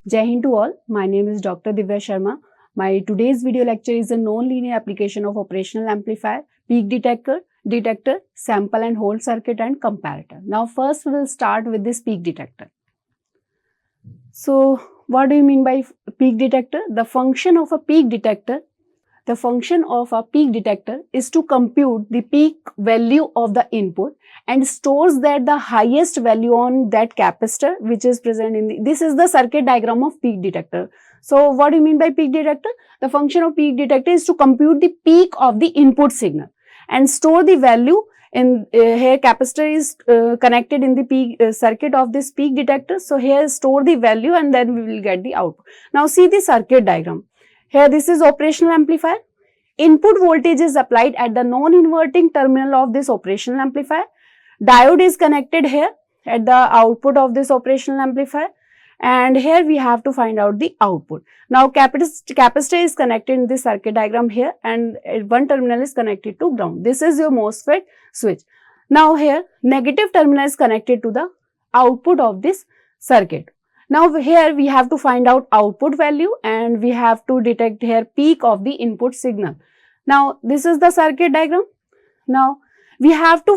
Jai Hind to all. My name is Dr. Divya Sharma. My today's video lecture is a non-linear application of operational amplifier, peak detector, sample and hold circuit and comparator. Now first we will start with this peak detector. So what do you mean by peak detector? The function of a peak detector is to compute the peak value of the input and stores that the highest value on that capacitor which is present in the, this is the circuit diagram of peak detector. So what do you mean by peak detector? The function of peak detector is to compute the peak of the input signal and store the value in here capacitor is connected in the peak circuit of this peak detector. So here store the value and then we will get the output. Now see the circuit diagram. Here this is operational amplifier. Input voltage is applied at the non-inverting terminal of this operational amplifier. Diode is connected here at the output of this operational amplifier. And here we have to find out the output. Now capacitor is connected in the circuit diagram here and one terminal is connected to ground. This is your MOSFET switch. Now here negative terminal is connected to the output of this circuit. Now here we have to find out output value and we have to detect here peak of the input signal. Now this is the circuit diagram. Now we have to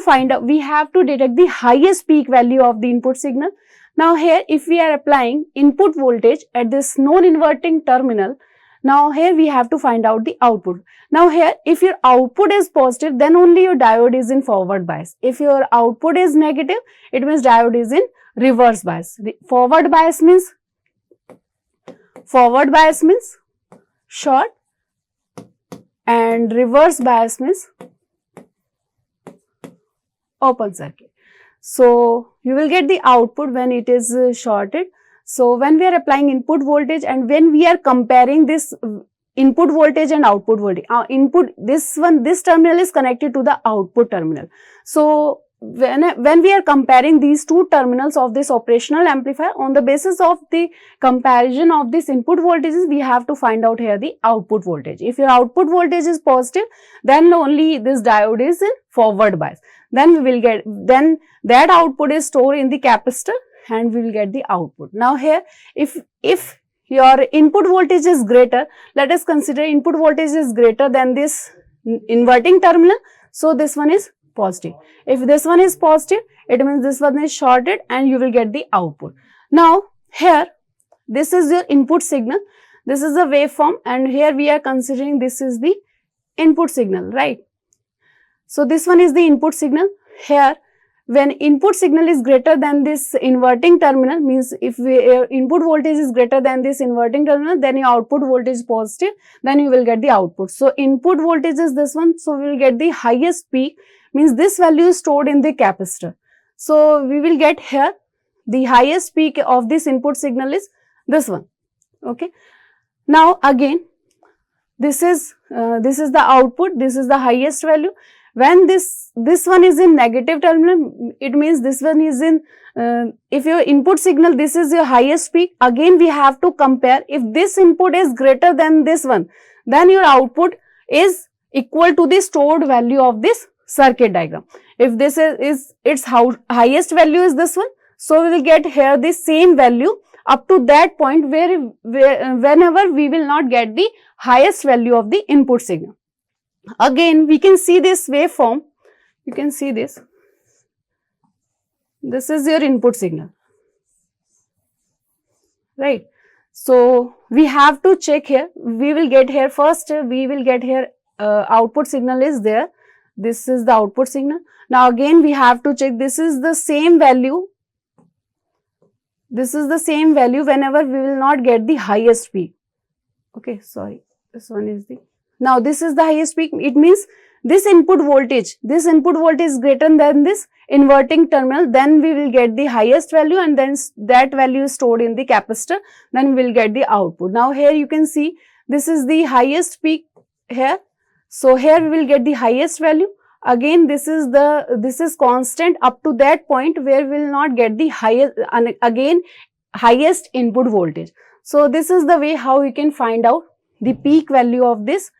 detect the highest peak value of the input signal. Now here if we are applying input voltage at this non-inverting terminal, now here we have to find out the output. Now here if your output is positive, then only your diode is in forward bias. If your output is negative, it means diode is in reverse bias. Forward bias means short and reverse bias means open circuit. So you will get the output when it is shorted. So when we are applying input voltage and when we are comparing this input voltage and output voltage, this terminal is connected to the output terminal. So when we are comparing these two terminals of this operational amplifier, on the basis of the comparison of this input voltages, we have to find out here the output voltage. If your output voltage is positive, then only this diode is in forward bias. Then we will get, then that output is stored in the capacitor and we will get the output. Now here, if your input voltage is greater, let us consider input voltage is greater than this inverting terminal. So this one is positive. If this one is positive, it means this one is shorted and you will get the output. Now here, this is your input signal. This is a waveform and here we are considering this is the input signal, right? So this one is the input signal. Here, when input signal is greater than this inverting terminal, means if input voltage is greater than this inverting terminal, then your output voltage is positive, then you will get the output. So input voltage is this one, so we will get the highest peak, means this value is stored in the capacitor. So we will get here the highest peak of this input signal is this one. Okay. Now again, this is the output, this is the highest value. When this one is in negative terminal, it means this one is in, if your input signal, this is your highest peak, again we have to compare. If this input is greater than this one, then your output is equal to the stored value of this circuit diagram. If this is its highest value is this one, so we will get here the same value up to that point whenever we will not get the highest value of the input signal. Again, we can see this waveform. You can see this. This is your input signal, right? So we have to check here. We will get here first. We will get here output signal is there. This is the output signal. Now again, we have to check. This is the same value. This is the same value whenever we will not get the highest peak. Okay, sorry. This one is the. Now this is the highest peak. It means this input voltage is greater than this inverting terminal. Then we will get the highest value and then that value is stored in the capacitor. Then we will get the output. Now here you can see this is the highest peak here. So here we will get the highest value. Again this is constant up to that point where we will not get the highest input voltage. So this is the way how you can find out the peak value of this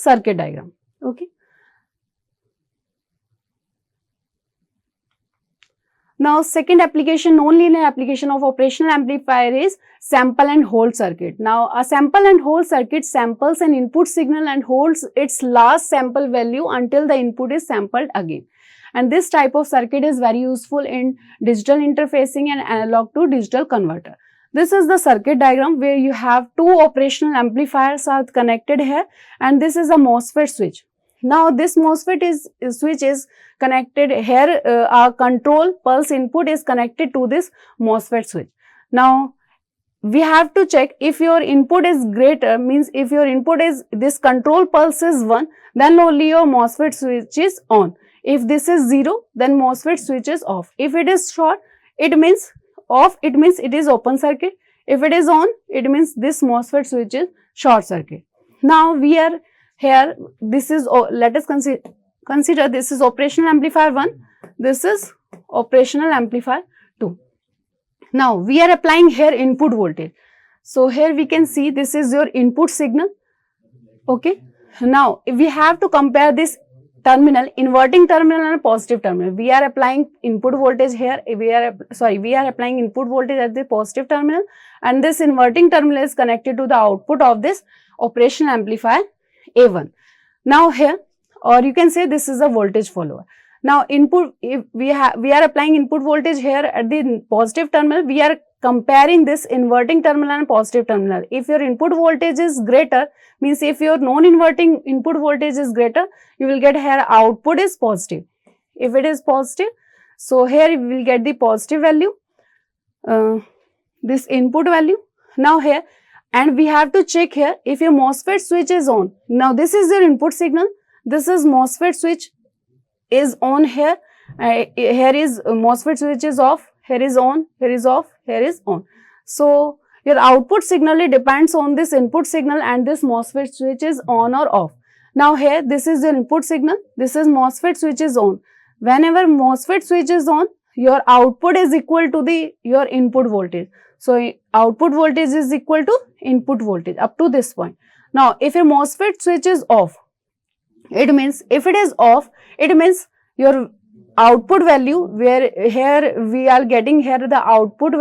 circuit diagram. Okay. Now, second application, non-linear application of operational amplifier is sample and hold circuit. Now, a sample and hold circuit samples an input signal and holds its last sample value until the input is sampled again. And this type of circuit is very useful in digital interfacing and analog to digital converter. This is the circuit diagram where you have two operational amplifiers are connected here, and this is a MOSFET switch. Now, this MOSFET switch is connected here, our control pulse input is connected to this MOSFET switch. Now, we have to check if your input is greater, means if your input is, this control pulse is 1, then only your MOSFET switch is on. If this is 0, then MOSFET switch is off. If it is short, it means off, it means it is open circuit. If it is on, it means this MOSFET switch is short circuit. Now, we are here, this is, let us consider this is operational amplifier 1, this is operational amplifier 2. Now, we are applying here input voltage. So, here we can see this is your input signal. Okay. Now, if we have to compare this terminal, inverting terminal and positive terminal. We are applying input voltage here. We are applying input voltage at the positive terminal, and this inverting terminal is connected to the output of this operational amplifier A1. Now here, or you can say this is a voltage follower. Now input, if we are applying input voltage here at the positive terminal, we are comparing this inverting terminal and positive terminal. If your input voltage is greater, means if your non-inverting input voltage is greater, you will get here output is positive. If it is positive, so here we will get the positive value, this input value. Now here, and we have to check here if your MOSFET switch is on. Now this is your input signal, this is MOSFET switch is on here, here is MOSFET switch is off, here is on, here is off, here is on. So, your output signal depends on this input signal and this MOSFET switch is on or off. Now, here this is your input signal, this is MOSFET switch is on. Whenever MOSFET switch is on, your output is equal to your input voltage. So, output voltage is equal to input voltage up to this point. Now, if your MOSFET switch is off, it means if it is off, it means your output value, where here we are getting here the output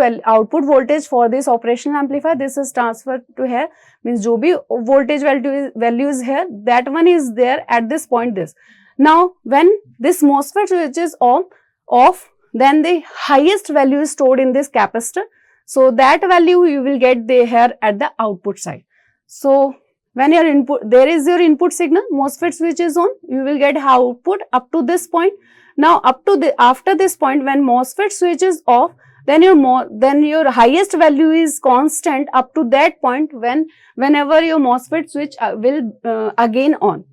voltage for this operational amplifier, this is transferred to here, means jo bhi voltage value is here, that one is there at this point this. Now when this MOSFET switch is off, then the highest value is stored in this capacitor, so that value you will get here at the output side. So when your input, there is your input signal, MOSFET switch is on, you will get output up to this point. Now after this point, when MOSFET switch is off, then your highest value is constant up to that point whenever your MOSFET switch will again on.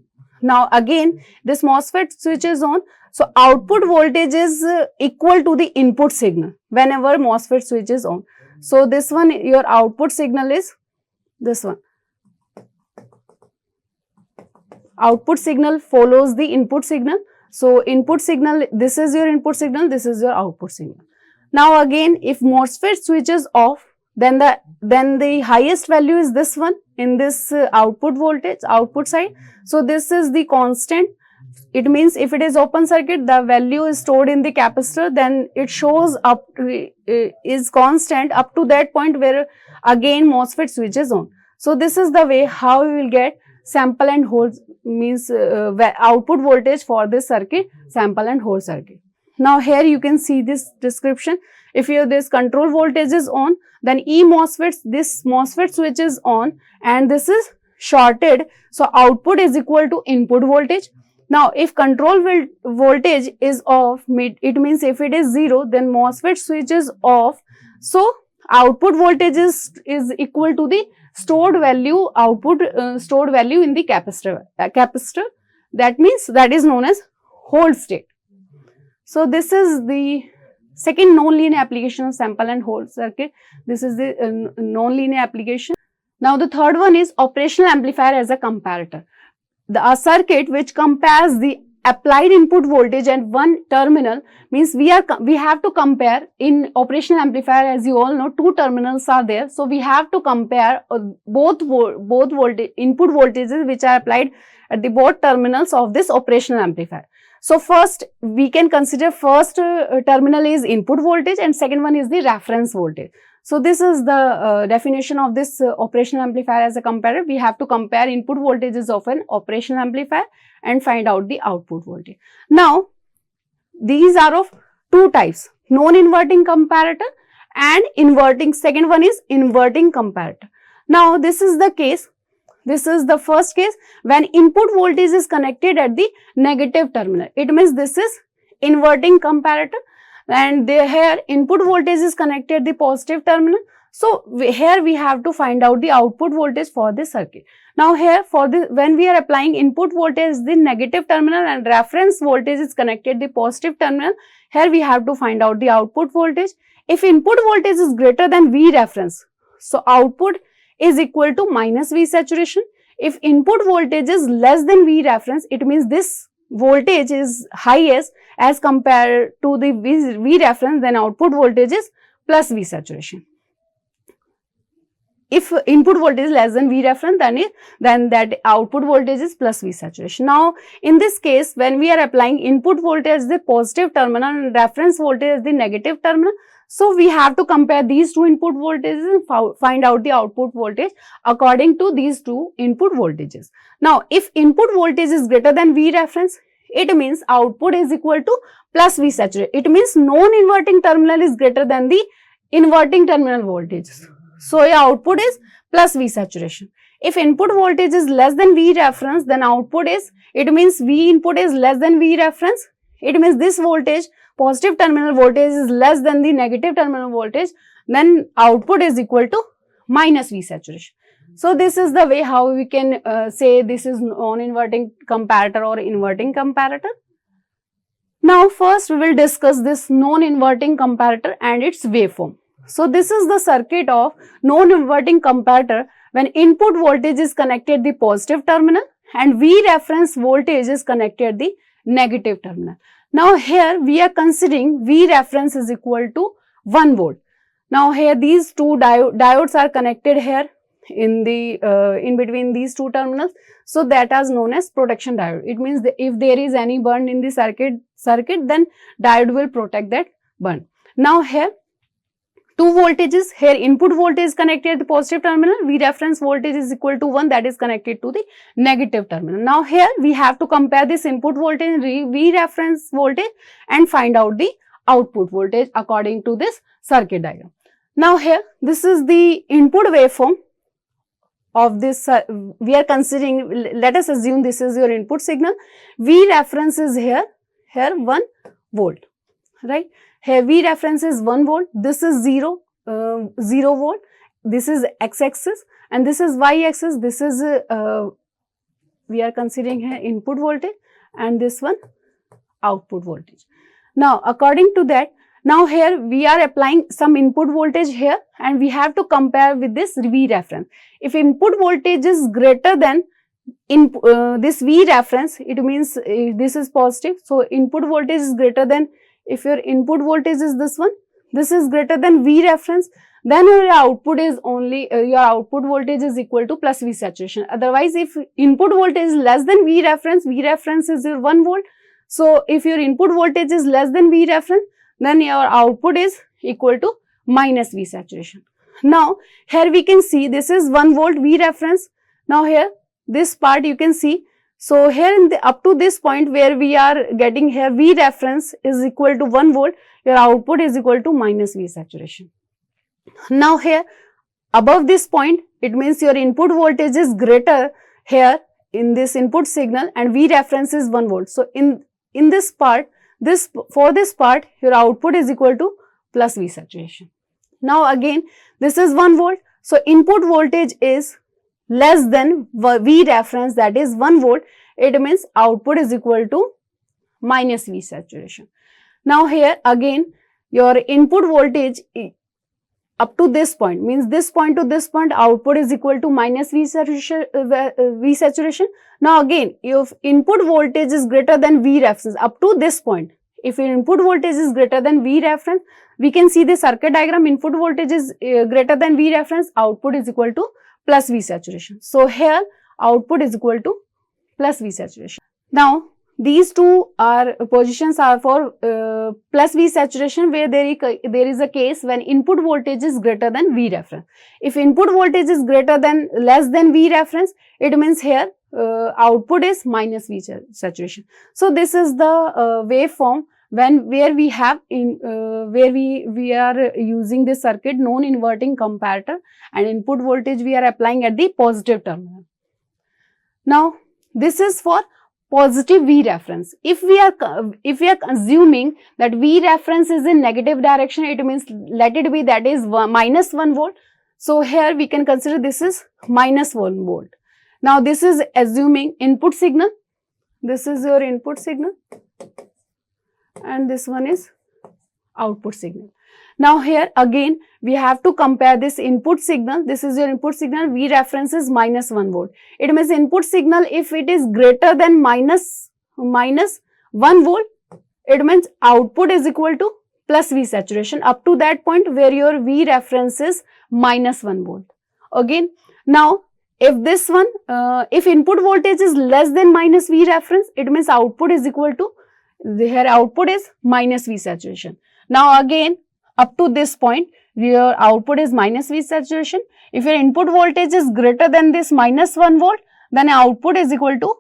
Now again this MOSFET switch is on, so output voltage is equal to the input signal whenever MOSFET switch is on. So this one, your output signal is this one. Output signal follows the input signal. So input signal, this is your input signal, this is your output signal. Now again, if MOSFET switch is off, then the highest value is this one in this output voltage, output side. So this is the constant. It means if it is open circuit, the value is stored in the capacitor, then it shows up is constant up to that point where again MOSFET switch is on. So this is the way how we will get sample and hold, means output voltage for this circuit, sample and hold circuit. Now here you can see this description. If this control voltage is on, then this MOSFET switch is on and this is shorted. So output is equal to input voltage. Now if control voltage is off, it means if it is 0, then MOSFET switch is off. So output voltage is equal to the stored value, output stored value in the capacitor. That means that is known as hold state. So this is the second non-linear application of sample and hold circuit. This is the non-linear application. Now the third one is operational amplifier as a comparator. A circuit which compares the applied input voltage and one terminal, means we have to compare in operational amplifier, as you all know, two terminals are there. So we have to compare both voltage, input voltages which are applied at the both terminals of this operational amplifier. So first we can consider first terminal is input voltage and second one is the reference voltage. So this is the definition of this operational amplifier as a comparator. We have to compare input voltages of an operational amplifier and find out the output voltage. Now these are of two types, non-inverting comparator and inverting. Second one is inverting comparator. Now this is the case. This is the first case when input voltage is connected at the negative terminal. It means this is inverting comparator, and here input voltage is connected at the positive terminal. So here we have to find out the output voltage for this circuit. Now here for this, when we are applying input voltage the negative terminal and reference voltage is connected the positive terminal, here we have to find out the output voltage. If input voltage is greater than V reference, so output is equal to minus V saturation. If input voltage is less than V reference, it means this voltage is highest as compared to the V reference, then output voltage is plus V saturation. If input voltage is less than V reference, then that output voltage is plus V saturation. Now in this case, when we are applying input voltage the positive terminal and reference voltage the negative terminal, so we have to compare these two input voltages and find out the output voltage according to these two input voltages. Now if input voltage is greater than V reference, it means output is equal to plus V saturation. It means non-inverting terminal is greater than the inverting terminal voltages. So your output is plus V saturation. If input voltage is less than V reference, then output is, it means V input is less than V reference. It means this voltage, positive terminal voltage is less than the negative terminal voltage, then output is equal to minus V saturation. So this is the way how we can say this is non-inverting comparator or inverting comparator. Now first we will discuss this non-inverting comparator and its waveform. So this is the circuit of non-inverting comparator when input voltage is connected the positive terminal and V reference voltage is connected the negative terminal. Now here we are considering V reference is equal to 1 volt. Now here these two diodes are connected here in the in between these two terminals. So that is known as protection diode. It means that if there is any burn in the circuit, then diode will protect that burn. Now here two voltages, here input voltage is connected to the positive terminal, V reference voltage is equal to 1, that is connected to the negative terminal. Now here we have to compare this input voltage and V reference voltage and find out the output voltage according to this circuit diagram. Now here this is the input waveform of this, we are considering, let us assume this is your input signal, V reference is here 1 volt, right? Here V reference is 1 volt, this is 0 volt, this is x-axis and this is y-axis, this is we are considering here input voltage and this one output voltage. Now according to that, now here we are applying some input voltage here and we have to compare with this V reference. If input voltage is greater than this V reference, it means this is positive, so input voltage is greater than, if your input voltage is this one, this is greater than V reference, then your output is only, your output voltage is equal to plus V saturation. Otherwise, if input voltage is less than V reference is your 1 volt. So, if your input voltage is less than V reference, then your output is equal to minus V saturation. Now, here we can see this is 1 volt V reference. Now, here this part you can see. So, here in the up to this point where we are getting here V reference is equal to 1 volt, your output is equal to minus V saturation. Now, here above this point, it means your input voltage is greater here in this input signal and V reference is 1 volt. So, in this part, for this part, your output is equal to plus V saturation. Now, again, this is 1 volt. So, input voltage is less than V reference, that is 1 volt, it means output is equal to minus V saturation. Now here again your input voltage up to this point, means this point to this point, output is equal to minus V saturation. Now again, if input voltage is greater than V reference up to this point, if your input voltage is greater than V reference, we can see the circuit diagram, input voltage is greater than V reference, output is equal to plus V saturation. So here output is equal to plus V saturation. Now these two are positions are for plus V saturation, where there is a case when input voltage is greater than V reference. If input voltage is less than V reference, it means here output is minus V saturation. So this is the waveform where we have where we are using this circuit non-inverting comparator, and input voltage we are applying at the positive terminal. Now this is for positive V reference. If we are assuming that V reference is in negative direction, it means let it be that is minus 1 volt. So here we can consider this is minus 1 volt. Now this is assuming input signal. This is your input signal and this one is output signal. Now here again we have to compare this input signal. This is your input signal. V reference is minus 1 volt. It means input signal, if it is greater than minus 1 volt, it means output is equal to plus V saturation up to that point where your V reference is minus 1 volt. Again, now if this one, if input voltage is less than minus V reference, it means output is equal to, here output is minus V saturation. Now again, up to this point, your output is minus V saturation. If your input voltage is greater than this minus 1 volt, then output is equal to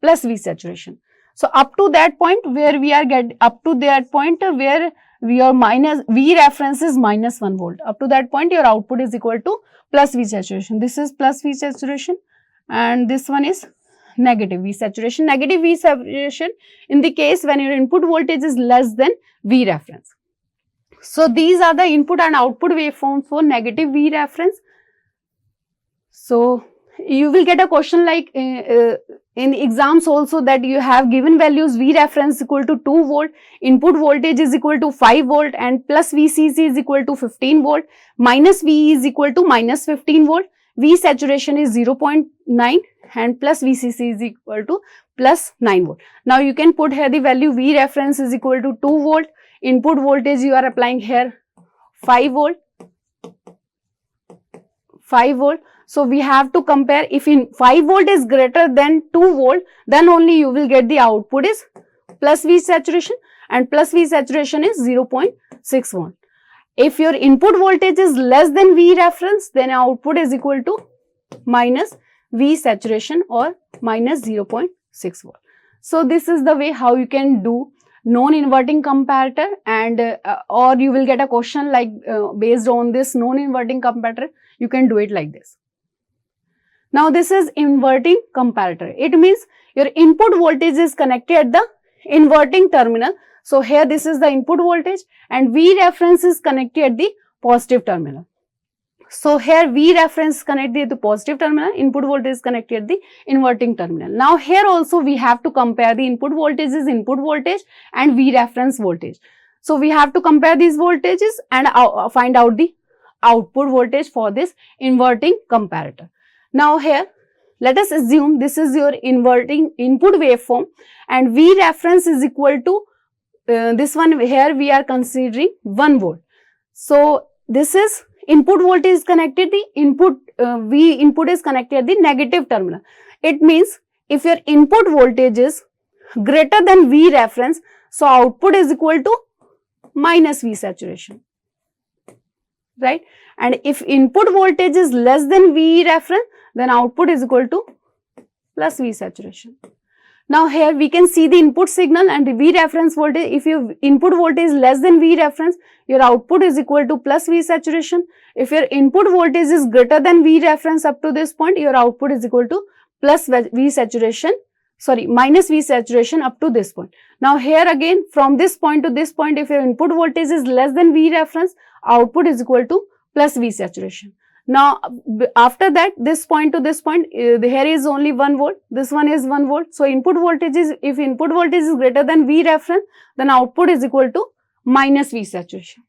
plus V saturation. So up to that point where we are where your minus V reference is minus 1 volt. Up to that point, your output is equal to plus V saturation. This is plus V saturation and this one is negative V saturation. Negative V saturation in the case when your input voltage is less than V reference. So these are the input and output waveforms for negative V reference. So you will get a question like in exams also, that you have given values V reference equal to 2 volt, input voltage is equal to 5 volt and plus VCC is equal to 15 volt, minus V is equal to minus 15 volt, V saturation is 0.9 and plus VCC is equal to plus 9 volt. Now you can put here the value V reference is equal to 2 volt, input voltage you are applying here 5 volt. So we have to compare, if in 5 volt is greater than 2 volt, then only you will get the output is plus V saturation and plus V saturation is 0.6 volt. If your input voltage is less than V reference, then output is equal to minus V saturation or minus 0.6 volt. So this is the way how you can do non-inverting comparator, and or you will get a question like based on this non-inverting comparator, you can do it like this. Now this is inverting comparator. It means your input voltage is connected at the inverting terminal. So here this is the input voltage and V reference is connected at the positive terminal. So here V reference connected at the positive terminal, input voltage is connected at the inverting terminal. Now here also we have to compare the input voltage and V reference voltage. So we have to compare these voltages and find out the output voltage for this inverting comparator. Now here let us assume this is your inverting input waveform and V reference is equal to this one, here we are considering 1 volt. So this is input voltage is connected, the input V input is connected at the negative terminal. It means if your input voltage is greater than V reference, so output is equal to minus V saturation, right? And if input voltage is less than V reference, then output is equal to plus V saturation. Now here we can see the input signal and the V reference voltage. If your input voltage is less than V reference, your output is equal to plus V saturation. If your input voltage is greater than V reference up to this point, your output is equal to plus V saturation, minus V saturation up to this point. Now here again from this point to this point, if your input voltage is less than V reference, output is equal to plus V saturation. Now after that, this point to this point, here is only 1 volt, this one is 1 volt. So input voltage is, if input voltage is greater than V reference, then output is equal to minus V saturation.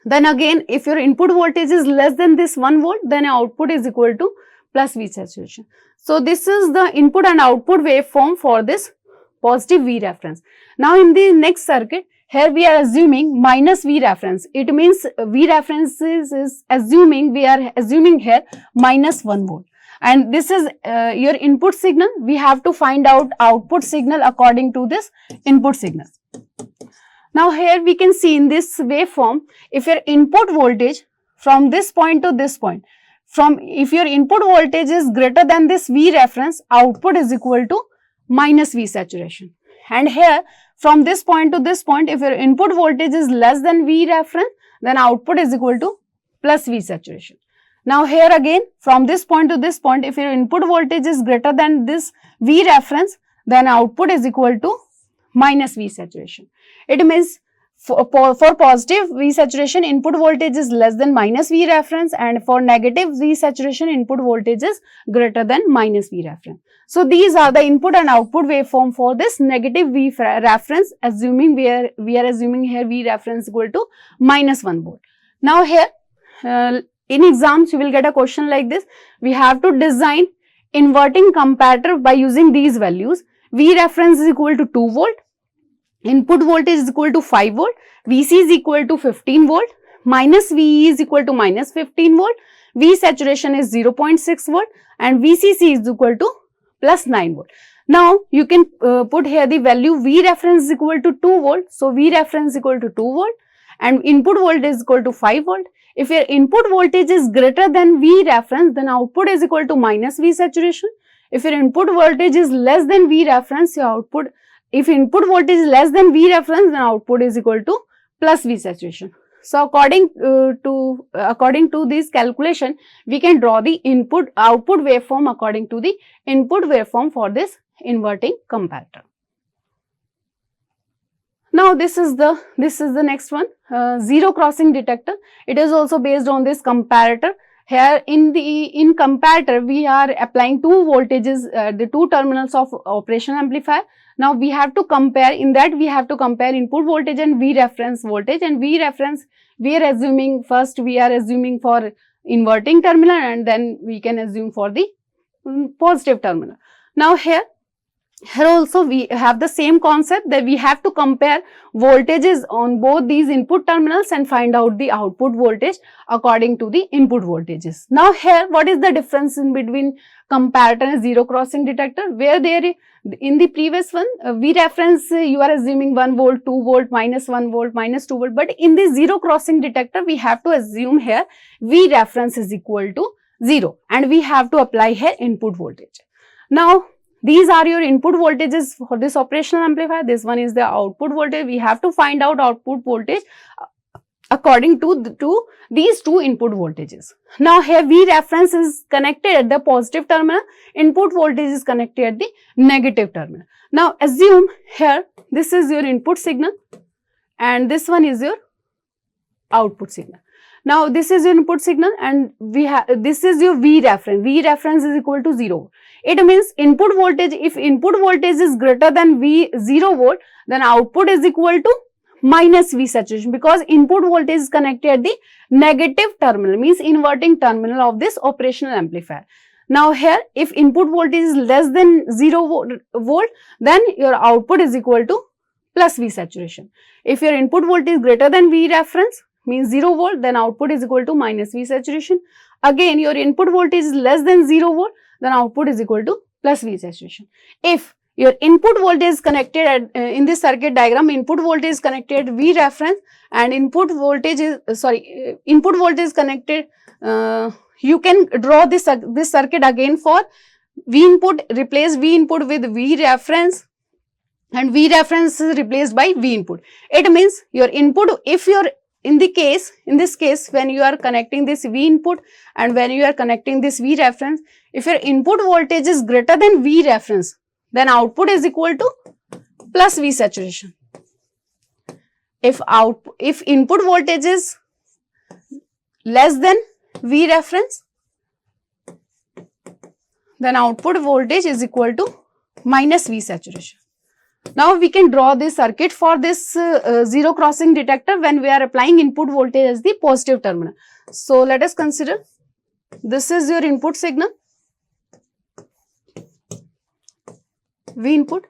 Then again, if your input voltage is less than this 1 volt, then output is equal to plus V saturation. So this is the input and output waveform for this positive V reference. Now in the next circuit, here we are assuming minus V reference. It means V reference is assuming, we are assuming here minus 1 volt. and this is your input signal. We have to find out output signal according to this input signal. Now here we can see in this waveform, if your input voltage from this point to this point, if your input voltage is greater than this V reference, output is equal to minus V saturation. And here from this point to this point, if your input voltage is less than V reference, then output is equal to plus V saturation. Now here again, from this point to this point, if your input voltage is greater than this V reference, then output is equal to minus V saturation. It means for positive V saturation, input voltage is less than minus V reference, and for negative V saturation, input voltage is greater than minus V reference. So these are the input and output waveform for this negative V reference, assuming we are assuming here V reference equal to minus 1 volt. Now here, in exams you will get a question like this. We have to design inverting comparator by using these values. V reference is equal to 2 volt, input voltage is equal to 5 volt, Vc is equal to 15 volt, minus VE is equal to minus 15 volt, V saturation is 0.6 volt, and VCC is equal to plus 9 volt. Now you can put here the value V reference is equal to 2 volt, so V reference is equal to 2 volt, and input voltage is equal to 5 volt. If your input voltage is greater than V reference, then output is equal to minus V saturation. If your input voltage is less than V reference, your output, if input voltage is less than V reference, then output is equal to plus V saturation. So according to this calculation, we can draw the input output waveform according to the input waveform for this inverting comparator. Now this is the next one, zero crossing detector. It is also based on this comparator. Here in comparator we are applying two voltages, the two terminals of operational amplifier. Now we have to compare, in that we have to compare input voltage and V reference voltage, and V reference we are assuming, first we are assuming for inverting terminal, and then we can assume for the positive terminal. Now here also we have the same concept, that we have to compare voltages on both these input terminals and find out the output voltage according to the input voltages. Now here, what is the difference in between comparator and zero crossing detector? Where there in the previous one, V reference you are assuming 1 volt, 2 volt, minus 1 volt, minus 2 volt, but in the zero crossing detector we have to assume here V reference is equal to 0, and we have to apply here input voltage. Now these are your input voltages for this operational amplifier. This one is the output voltage. We have to find out output voltage according to these two input voltages. Now here V reference is connected at the positive terminal, input voltage is connected at the negative terminal. Now assume here this is your input signal and this one is your output signal. Now this is your input signal and this is your V reference. V reference is equal to 0. It means input voltage, if input voltage is greater than V 0 volt, then output is equal to minus V saturation, because input voltage is connected at the negative terminal, means inverting terminal of this operational amplifier. Now here, if input voltage is less than 0 volt, then your output is equal to plus V saturation. If your input voltage is greater than V reference, means 0 volt, then output is equal to minus V saturation. Again, your input voltage is less than 0 volt, then output is equal to plus V saturation. If your input voltage is connected at, in this circuit diagram, input voltage is connected V reference and input voltage is connected, you can draw this circuit again for V input, replace V input with V reference, and V reference is replaced by V input. It means your input, if your in this case, when you are connecting this V input and when you are connecting this V reference, if your input voltage is greater than V reference, then output is equal to plus V saturation. If input voltage is less than V reference, then output voltage is equal to minus V saturation. Now we can draw this circuit for this zero crossing detector when we are applying input voltage as the positive terminal. So let us consider, this is your input signal, V input,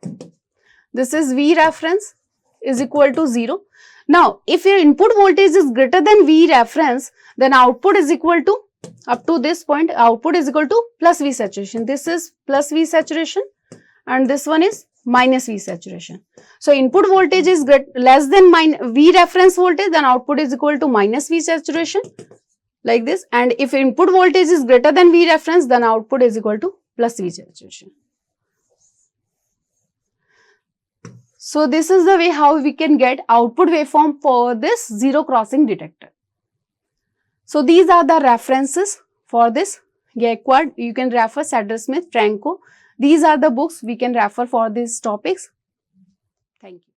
this is V reference is equal to 0. Now if your input voltage is greater than V reference, then output is equal to Up to this point, output is equal to plus V saturation. This is plus V saturation and this one is minus V saturation. So input voltage is less than V reference voltage, then output is equal to minus V saturation, like this. And if input voltage is greater than V reference, then output is equal to plus V saturation. So this is the way how we can get output waveform for this zero crossing detector. So these are the references for this Gaikwad. You can refer Sadler Smith, Franco. These are the books we can refer for these topics. Thank you.